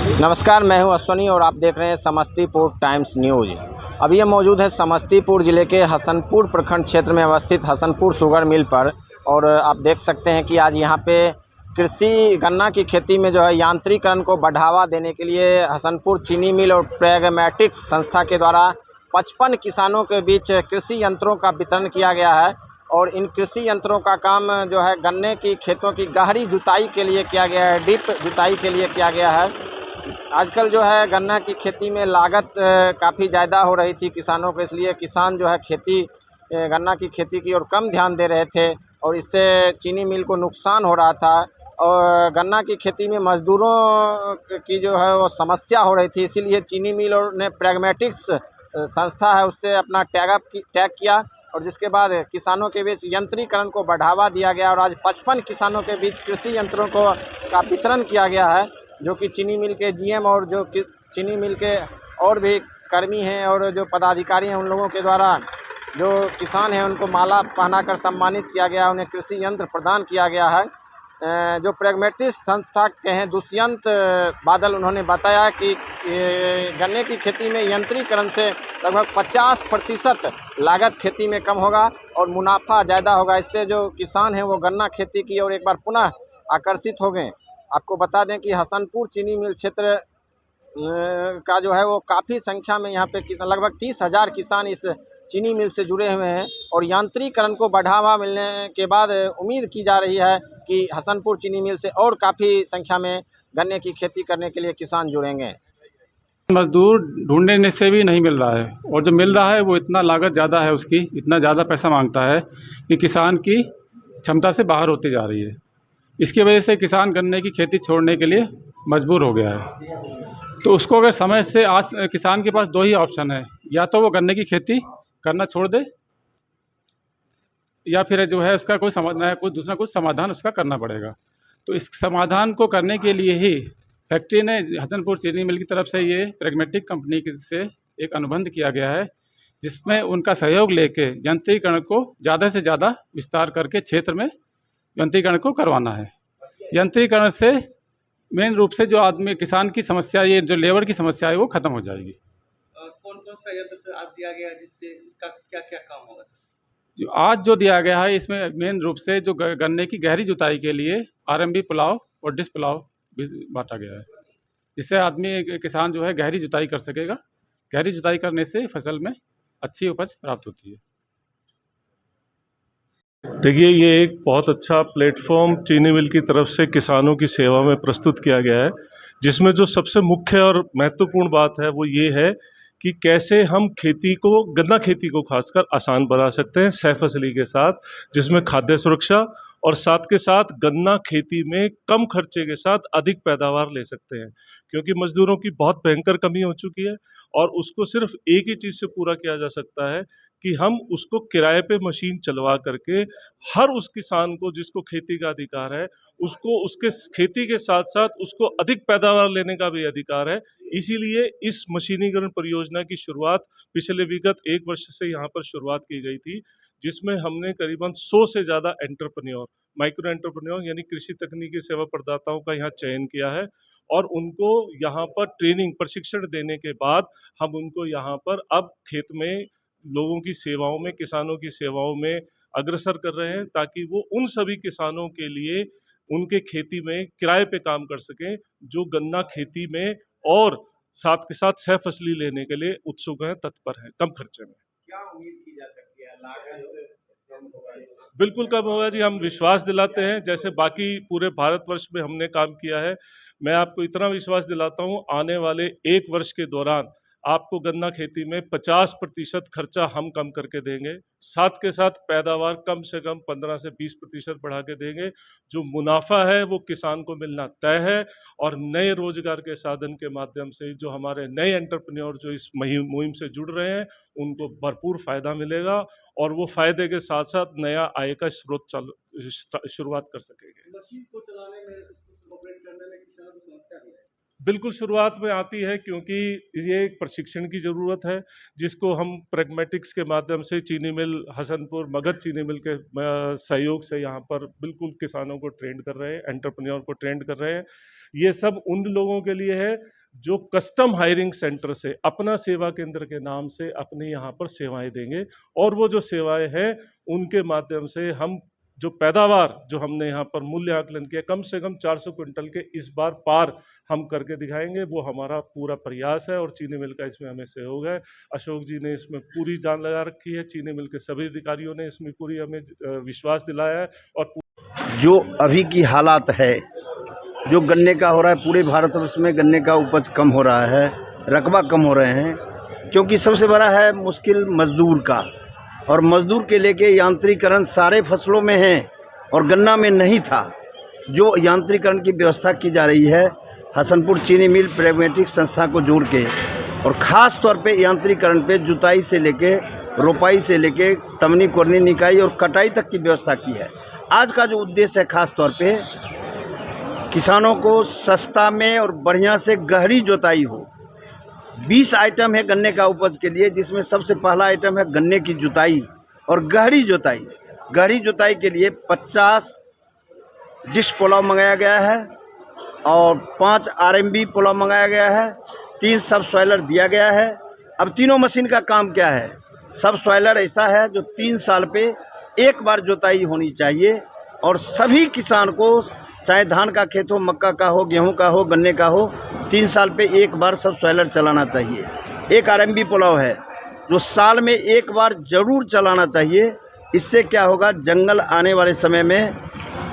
नमस्कार, मैं हूं अश्वनी और आप देख रहे हैं समस्तीपुर टाइम्स न्यूज़। अभी ये मौजूद है समस्तीपुर ज़िले के हसनपुर प्रखंड क्षेत्र में अवस्थित हसनपुर शुगर मिल पर। और आप देख सकते हैं कि आज यहाँ पे कृषि गन्ना की खेती में जो है यांत्रिकरण को बढ़ावा देने के लिए हसनपुर चीनी मिल और प्रैग्मैटिक्स संस्था के द्वारा 55 किसानों के बीच कृषि यंत्रों का वितरण किया गया है। और इन कृषि यंत्रों का काम जो है गन्ने की खेतों की गहरी जुताई के लिए किया गया है, डीप जुताई के लिए किया गया है। आजकल जो है गन्ना की खेती में लागत काफ़ी ज़्यादा हो रही थी किसानों को, इसलिए किसान जो है गन्ना की खेती की ओर कम ध्यान दे रहे थे और इससे चीनी मिल को नुकसान हो रहा था। और गन्ना की खेती में मज़दूरों की जो है वो समस्या हो रही थी, इसीलिए चीनी मिल और ने प्रैग्मैटिक्स संस्था है उससे अपना टैग किया और जिसके बाद किसानों के बीच यंत्रीकरण को बढ़ावा दिया गया और आज 55 किसानों के बीच कृषि यंत्रों का वितरण किया गया है, जो कि चीनी मिल के जीएम और जो कि चीनी मिल के और भी कर्मी हैं और जो पदाधिकारी हैं उन लोगों के द्वारा जो किसान हैं उनको माला पहनाकर सम्मानित किया गया, उन्हें कृषि यंत्र प्रदान किया गया है। जो प्रैग्मैटिक्स संस्था के हैं दुष्यंत बादल, उन्होंने बताया कि गन्ने की खेती में यंत्रीकरण से लगभग 50% लागत खेती में कम होगा और मुनाफा ज़्यादा होगा। इससे जो किसान हैं वो गन्ना खेती की और एक बार पुनः आकर्षित हो गए। आपको बता दें कि हसनपुर चीनी मिल क्षेत्र का जो है वो काफ़ी संख्या में यहाँ पे किसान लगभग 30,000 किसान इस चीनी मिल से जुड़े हुए हैं और यांत्रिकरण को बढ़ावा मिलने के बाद उम्मीद की जा रही है कि हसनपुर चीनी मिल से और काफ़ी संख्या में गन्ने की खेती करने के लिए किसान जुड़ेंगे। मजदूर ढूंढने से भी नहीं मिल रहा है और जो मिल रहा है वो इतना लागत ज़्यादा है, उसकी इतना ज़्यादा पैसा मांगता है कि किसान की क्षमता से बाहर होती जा रही है। इसकी वजह से किसान गन्ने की खेती छोड़ने के लिए मजबूर हो गया है। तो उसको अगर समय से आज किसान के पास दो ही ऑप्शन है, या तो वो गन्ने की खेती करना छोड़ दे या फिर जो है उसका कोई समाधान, कुछ समाधान उसका करना पड़ेगा। तो इस समाधान को करने के लिए ही फैक्ट्री ने हसनपुर चीनी मिल की तरफ से ये प्रैग्मैटिक कंपनी से एक अनुबंध किया गया है, जिसमें उनका सहयोग लेके यंत्रीकरण को ज़्यादा से ज़्यादा विस्तार करके क्षेत्र में यंत्रीकरण को करवाना है। यंत्रीकरण से मेन रूप से जो आदमी किसान की समस्या, ये जो लेबर की समस्या है वो ख़त्म हो जाएगी। कौन कौन सा यंत्र से आज दिया गया है जिससे इसका क्या क्या काम होगा? जो आज जो दिया गया है इसमें मेन रूप से जो गन्ने की गहरी जुताई के लिए आरएमबी पुलाव और डिस्क पुलाव भी बांटा गया है, जिससे आदमी किसान जो है गहरी जुताई कर सकेगा। गहरी जुताई करने से फसल में अच्छी उपज प्राप्त होती है। देखिए, ये एक बहुत अच्छा प्लेटफॉर्म चीनी मिल की तरफ से किसानों की सेवा में प्रस्तुत किया गया है, जिसमें जो सबसे मुख्य और महत्वपूर्ण बात है वो ये है कि कैसे हम गन्ना खेती को खासकर आसान बना सकते हैं सहफसली के साथ, जिसमें खाद्य सुरक्षा और साथ के साथ गन्ना खेती में कम खर्चे के साथ अधिक पैदावार ले सकते हैं, क्योंकि मजदूरों की बहुत भयंकर कमी हो चुकी है और उसको सिर्फ एक ही चीज़ से पूरा किया जा सकता है कि हम उसको किराए पे मशीन चलवा करके हर उस किसान को जिसको खेती का अधिकार है, उसको उसके खेती के साथ साथ उसको अधिक पैदावार लेने का भी अधिकार है। इसीलिए इस मशीनीकरण परियोजना की शुरुआत पिछले विगत 1 वर्ष से यहाँ पर शुरुआत की गई थी, जिसमें हमने करीबन 100 से ज़्यादा माइक्रो एंटरप्रेन्योर यानी कृषि तकनीकी सेवा प्रदाताओं का यहाँ चयन किया है और उनको यहाँ पर प्रशिक्षण देने के बाद हम उनको यहाँ पर अब खेत में लोगों की सेवाओं में, किसानों की सेवाओं में अग्रसर कर रहे हैं, ताकि वो उन सभी किसानों के लिए उनके खेती में किराए पे काम कर सकें जो गन्ना खेती में और साथ के साथ सहफसली लेने के लिए उत्सुक हैं, तत्पर हैं, कम खर्चे में। क्या उम्मीद की जा सकती है? लागत कम होगा? बिल्कुल कम होगा जी, हम विश्वास दिलाते हैं जैसे बाकी पूरे भारतवर्ष में हमने काम किया है। मैं आपको इतना विश्वास दिलाता हूँ, आने वाले 1 वर्ष के दौरान आपको गन्ना खेती में 50% खर्चा हम कम करके देंगे, साथ के साथ पैदावार कम से कम 15 से 20% बढ़ा के देंगे। जो मुनाफा है वो किसान को मिलना तय है और नए रोजगार के साधन के माध्यम से जो हमारे नए एंटरप्रेन्योर जो इस मुहिम से जुड़ रहे हैं उनको भरपूर फायदा मिलेगा और वो फायदे के साथ साथ नया आय का स्रोत शुरुआत कर सकेंगे। मशीन को चलाने में, इसको ऑपरेट करने में किसानों को समस्या नहीं है? बिल्कुल शुरुआत में आती है, क्योंकि ये एक प्रशिक्षण की ज़रूरत है, जिसको हम प्रैग्मैटिक्स के माध्यम से चीनी मिल हसनपुर मगध चीनी मिल के सहयोग से यहाँ पर बिल्कुल किसानों को ट्रेंड कर रहे हैं, एंटरप्रेन्योर को ट्रेंड कर रहे हैं। ये सब उन लोगों के लिए है जो कस्टम हायरिंग सेंटर से अपना सेवा केंद्र के नाम से अपने यहाँ पर सेवाएं देंगे, और वो जो सेवाएं हैं उनके माध्यम से हम जो पैदावार जो हमने यहाँ पर मूल्य आकलन किया कम से कम 400 क्विंटल के इस बार पार हम करके दिखाएंगे। वो हमारा पूरा प्रयास है और चीनी मिल का इसमें हमें सहयोग है। अशोक जी ने इसमें पूरी जान लगा रखी है, चीनी मिल के सभी अधिकारियों ने इसमें पूरी हमें विश्वास दिलाया है। और जो अभी की हालात है, जो गन्ने का हो रहा है, पूरे भारतवर्ष में गन्ने का उपज कम हो रहा है, रकबा कम हो रहे हैं, क्योंकि सबसे बड़ा है मुश्किल मजदूर का, और मजदूर के लेके यांत्रिकरण सारे फसलों में है और गन्ना में नहीं था। जो यांत्रिकरण की व्यवस्था की जा रही है हसनपुर चीनी मिल प्रैग्मेटिक संस्था को जोड़ के, और ख़ास तौर पे यांत्रिकरण पे जुताई से लेके रोपाई से लेके तमनी कोरनी निकाई और कटाई तक की व्यवस्था की है। आज का जो उद्देश्य है ख़ास तौर पे किसानों को सस्ता में और बढ़िया से गहरी जुताई हो। 20 आइटम है गन्ने का उपज के लिए, जिसमें सबसे पहला आइटम है गन्ने की जुताई और गहरी जुताई। गहरी जुताई के लिए 50 डिश पुलाव मंगाया गया है और 5 आरएमबी पुलाव मंगाया गया है, 3 सब सॉइलर दिया गया है। अब तीनों मशीन का काम क्या है? सब सॉइलर ऐसा है जो 3 साल पे एक बार जुताई होनी चाहिए, और सभी किसान को चाहे धान का खेत हो, मक्का का हो, गेहूं का हो, गन्ने का हो, 3 साल पे एक बार सब सॉइलर चलाना चाहिए। एक आरएमबी पुलाव है जो साल में एक बार ज़रूर चलाना चाहिए। इससे क्या होगा, जंगल आने वाले समय में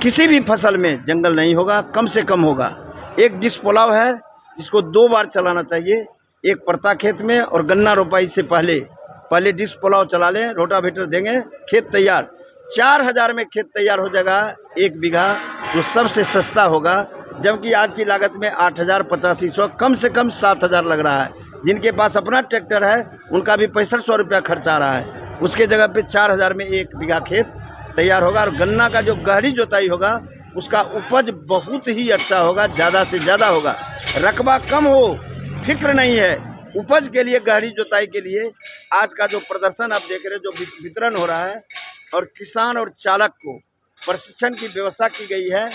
किसी भी फसल में जंगल नहीं होगा, कम से कम होगा। एक डिश पुलाव है जिसको 2 बार चलाना चाहिए, एक परता खेत में और गन्ना रोपाई से पहले डिश पुलाव चला लें, रोटावेटर देंगे, खेत तैयार। 4000 में खेत तैयार हो जाएगा 1 बीघा, जो सबसे सस्ता होगा, जबकि आज की लागत में 8000 8500 कम से कम 7000 लग रहा है। जिनके पास अपना ट्रैक्टर है उनका भी 6500 रुपया खर्च आ रहा है, उसके जगह पे 4000 में 1 बीघा खेत तैयार होगा। और गन्ना का जो गहरी जुताई होगा उसका उपज बहुत ही अच्छा होगा, ज़्यादा से ज़्यादा होगा। रकबा कम हो फिक्र नहीं है, उपज के लिए गहरी जुताई के लिए आज का जो प्रदर्शन आप देख रहे हो, जो वितरण हो रहा है, और किसान और चालक को प्रशिक्षण की व्यवस्था की गई है।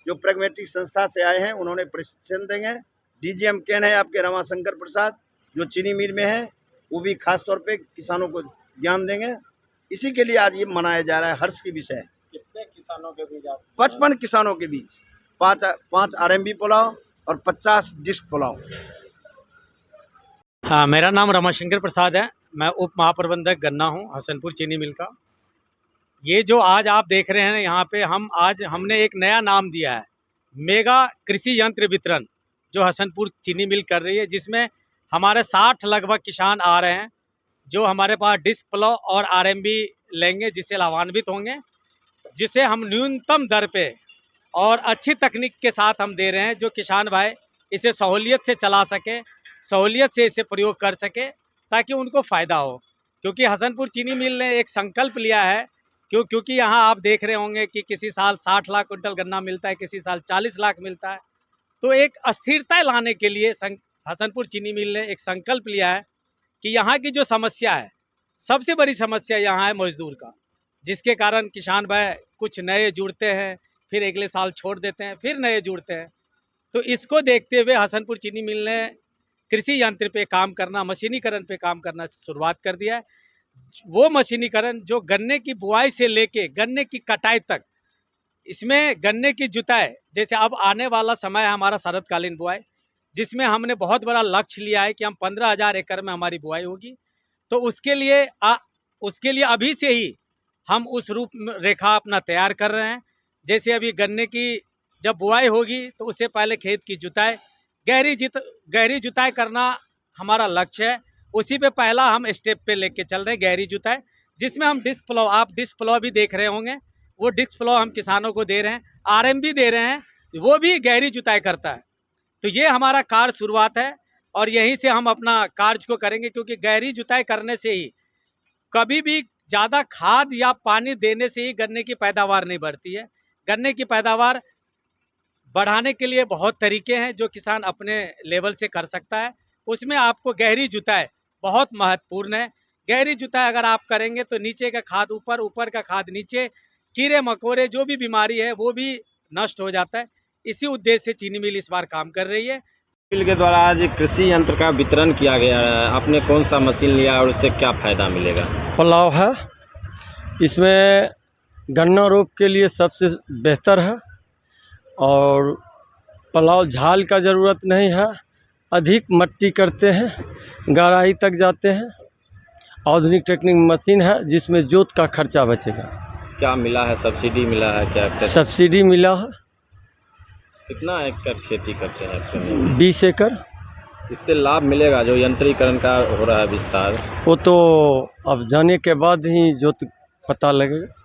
जो प्रैग्मेटिक संस्था से आए हैं उन्होंने प्रशिक्षण देंगे। डीजीएम कैन है आपके रमाशंकर प्रसाद, जो चीनी मिल में है, वो भी खास तौर पे किसानों को ज्ञान देंगे। इसी के लिए आज ये मनाया जा रहा है, हर्ष की विषय है। कितने किसानों के बीच 55 किसानों के बीच 5 आरएमबी पुलाव और 50 डिश पुलाव। हाँ, मेरा नाम रमाशंकर प्रसाद है। मैं उप महाप्रबंधक गन्ना हूँ हसनपुर चीनी मिल का। ये जो आज आप देख रहे हैं यहाँ पे, हमने एक नया नाम दिया है, मेगा कृषि यंत्र वितरण, जो हसनपुर चीनी मिल कर रही है, जिसमें हमारे 60 लगभग किसान आ रहे हैं जो हमारे पास डिस्क प्लो और आरएमबी लेंगे, जिससे लाभान्वित होंगे, जिसे हम न्यूनतम दर पे और अच्छी तकनीक के साथ हम दे रहे हैं, जो किसान भाई इसे सहूलियत से चला सके, सहूलियत से इसे प्रयोग कर सके, ताकि उनको फ़ायदा हो। क्योंकि हसनपुर चीनी मिल ने एक संकल्प लिया है, क्योंकि यहाँ आप देख रहे होंगे कि किसी साल 60 लाख कुंटल गन्ना मिलता है, किसी साल 40 लाख मिलता है। तो एक अस्थिरता लाने के लिए हसनपुर चीनी मिल ने एक संकल्प लिया है कि यहाँ की जो समस्या है, सबसे बड़ी समस्या यहाँ है मजदूर का, जिसके कारण किसान भाई कुछ नए जुड़ते हैं, फिर अगले साल छोड़ देते हैं, फिर नए जुड़ते हैं। तो इसको देखते हुए हसनपुर चीनी मिल ने कृषि यंत्र पे काम करना, मशीनीकरण पे काम करना शुरुआत कर दिया है। वो मशीनीकरण जो गन्ने की बुआई से लेके गन्ने की कटाई तक, इसमें गन्ने की जुताई, जैसे अब आने वाला समय है हमारा शरदकालीन बुआई, जिसमें हमने बहुत बड़ा लक्ष्य लिया है कि हम 15,000 एकड़ में हमारी बुआई होगी। तो उसके लिए अभी से ही हम उस रूप रेखा अपना तैयार कर रहे हैं। जैसे अभी गन्ने की जब बुआई होगी तो उससे पहले खेत की जुताई, गहरी जुताई करना हमारा लक्ष्य है। उसी पे पहला हम स्टेप पे लेके चल रहे हैं, गहरी जुताई, जिसमें हम डिस्क प्लो, आप डिस्क प्लो भी देख रहे होंगे, वो डिस्क प्लो हम किसानों को दे रहे हैं, आरएमबी दे रहे हैं, वो भी गहरी जुताई करता है। तो ये हमारा कार्य शुरुआत है और यहीं से हम अपना कार्य को करेंगे, क्योंकि गहरी जुताई करने से ही, कभी भी ज़्यादा खाद या पानी देने से ही गन्ने की पैदावार नहीं बढ़ती है। गन्ने की पैदावार बढ़ाने के लिए बहुत तरीके हैं जो किसान अपने लेवल से कर सकता है। उसमें आपको गहरी जुताई बहुत महत्वपूर्ण है। गहरी जुताई अगर आप करेंगे तो नीचे का खाद ऊपर, ऊपर का खाद नीचे, कीड़े मकोड़े जो भी बीमारी है वो भी नष्ट हो जाता है। इसी उद्देश्य से चीनी मिल इस बार काम कर रही है। मिल के द्वारा आज कृषि यंत्र का वितरण किया गया है, आपने कौन सा मशीन लिया और उससे क्या फ़ायदा मिलेगा? पलाव है, इसमें गन्ना रोप के लिए सबसे बेहतर है और पलाव झाल का ज़रूरत नहीं है, अधिक मट्टी करते हैं, गहराई तक जाते हैं। आधुनिक टेक्निक मशीन है जिसमें जोत का खर्चा बचेगा। क्या मिला है, सब्सिडी मिला है क्या? सब्सिडी मिला है। कितना एकड़ खेती करते हैं आप? 20 एकड़। इससे लाभ मिलेगा जो यंत्रीकरण का हो रहा है विस्तार? वो तो अब जाने के बाद ही जोत पता लगेगा।